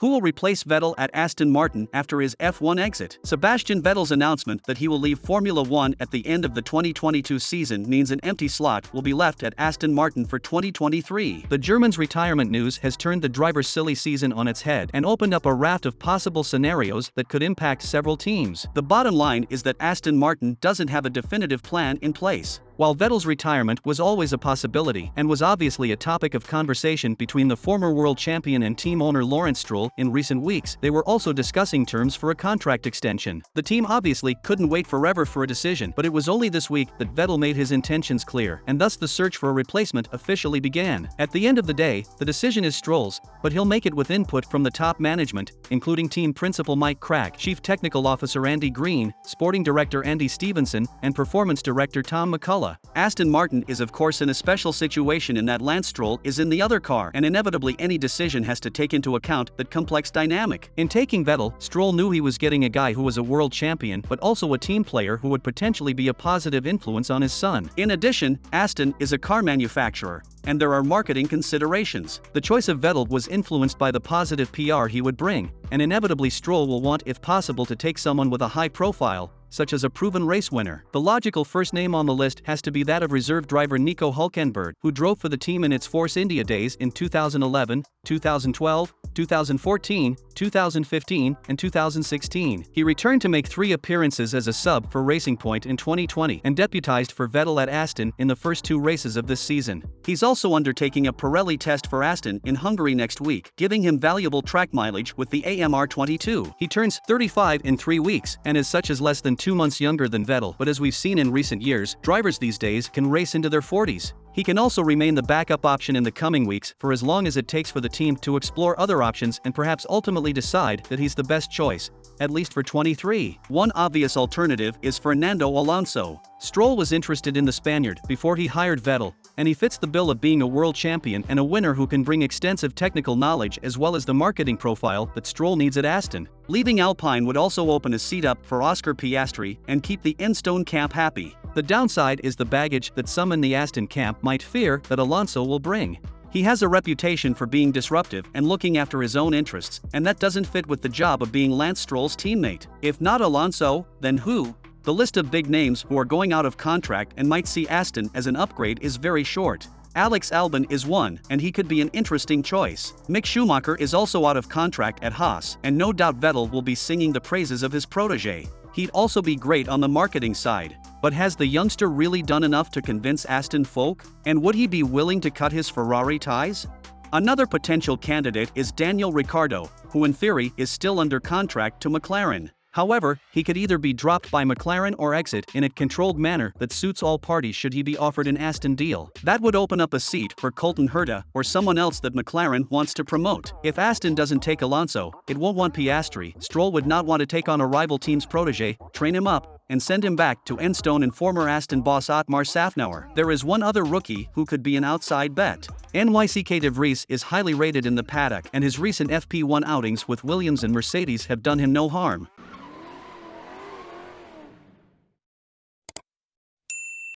Who will replace Vettel at Aston Martin after his F1 exit? Sebastian Vettel's announcement that he will leave Formula One at the end of the 2022 season means an empty slot will be left at Aston Martin for 2023. The German's retirement news has turned the driver's silly season on its head and opened up a raft of possible scenarios that could impact several teams. The bottom line is that Aston Martin doesn't have a definitive plan in place. While Vettel's retirement was always a possibility and was obviously a topic of conversation between the former world champion and team owner Lawrence Stroll in recent weeks, they were also discussing terms for a contract extension. The team obviously couldn't wait forever for a decision, but it was only this week that Vettel made his intentions clear, and thus the search for a replacement officially began. At the end of the day, the decision is Stroll's, but he'll make it with input from the top management, including team principal Mike Crack, chief technical officer Andy Green, sporting director Andy Stevenson, and performance director Tom McCullough. Aston Martin is of course in a special situation in that Lance Stroll is in the other car, and inevitably any decision has to take into account that complex dynamic. In taking Vettel, Stroll knew he was getting a guy who was a world champion but also a team player who would potentially be a positive influence on his son. In addition, Aston is a car manufacturer, and there are marketing considerations. The choice of Vettel was influenced by the positive PR he would bring, and inevitably Stroll will want, if possible, to take someone with a high profile, such as a proven race winner. The logical first name on the list has to be that of reserve driver Nico Hülkenberg, who drove for the team in its Force India days in 2011, 2012, 2014, 2015, and 2016. He returned to make 3 appearances as a sub for Racing Point in 2020 and deputized for Vettel at Aston in the first 2 races of this season. He's also undertaking a Pirelli test for Aston in Hungary next week, giving him valuable track mileage with the AMR22. He turns 35 in 3 weeks, and as such is less than 2 months younger than Vettel, but as we've seen in recent years, drivers these days can race into their 40s. He can also remain the backup option in the coming weeks for as long as it takes for the team to explore other options and perhaps ultimately decide that he's the best choice, at least for 23. One obvious alternative is Fernando Alonso. Stroll was interested in the Spaniard before he hired Vettel, and he fits the bill of being a world champion and a winner who can bring extensive technical knowledge as well as the marketing profile that Stroll needs at Aston. Leaving Alpine would also open a seat up for Oscar Piastri and keep the Enstone camp happy. The downside is the baggage that some in the Aston camp might fear that Alonso will bring. He has a reputation for being disruptive and looking after his own interests, and that doesn't fit with the job of being Lance Stroll's teammate. If not Alonso, then who? The list of big names who are going out of contract and might see Aston as an upgrade is very short. Alex Albon is one, and he could be an interesting choice. Mick Schumacher is also out of contract at Haas, and no doubt Vettel will be singing the praises of his protege. He'd also be great on the marketing side. But has the youngster really done enough to convince Aston folk? And would he be willing to cut his Ferrari ties? Another potential candidate is Daniel Ricciardo, who in theory is still under contract to McLaren. However, he could either be dropped by McLaren or exit in a controlled manner that suits all parties should he be offered an Aston deal. That would open up a seat for Colton Herta or someone else that McLaren wants to promote. If Aston doesn't take Alonso, it won't want Piastri. Stroll would not want to take on a rival team's protege, train him up, and send him back to Enstone and former Aston boss Otmar Szafnauer. There is one other rookie who could be an outside bet. NYCK De Vries is highly rated in the paddock, and his recent FP1 outings with Williams and Mercedes have done him no harm.